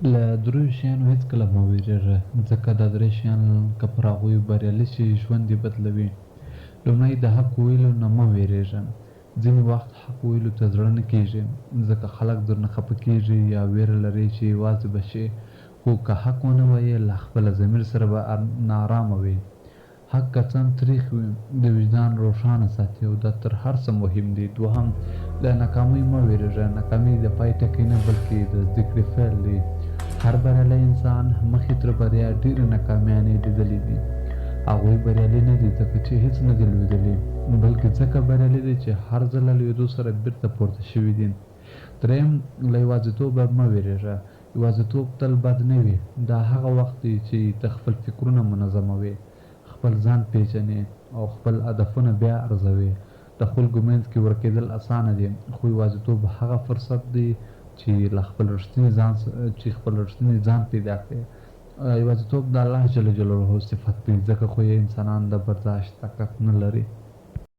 له دریو شیانو هېڅکله مه وېرېږه، ځکه دا درې شیان که پر هغوی بریالي شي ژوند دې بدلوي. لومړی د حق ویلو نه مه وېرېږه. ځینې وخت حق ویلو ته زړه نه کېږي، ځکه خلک درنه خفه کېږي یا ویره لري چې یوازې به شي. خو که حق ونه وایې له خپله ضمیر سره به ناارامه وي. حق که څه هم تریخ وي، د وجدان روښانه ساتي او دا تر هر څه مهم دی. دوهم، له ناکامۍ مه وېرېږه. ناکامي د پای ټکی نه بلکې د زده کړې پیل دی. هر بریالی انسان مخکې تر بریا ډېرې ناکامیانې لیدلې دي. هغوی بریالي نه دي ځکه چې هیڅ نه دي لوېدلي، بلکې ځکه بریالي دي چې هر ځل له لوېدو سره بیرته پورته شوي دي. درېیم، له یوازیتوبه مه وېرېږه. یوازیتوب تل بد نه وي. دا هغه وخت دی چې ته خپل فکرونه منظموې، خپل ځان پیژنې او خپل هدفونه بیا ارزوې. د خلکو منځ کې ورکېدل اسانه دي، خو یوازیتوب هغه فرصت دی چې خپل رښتینی ځان پیدا کړې. یوازیتوب د الله جل جلاله صفت دی، ځکه خو یې انسانان د برداشت طاقت نه لري.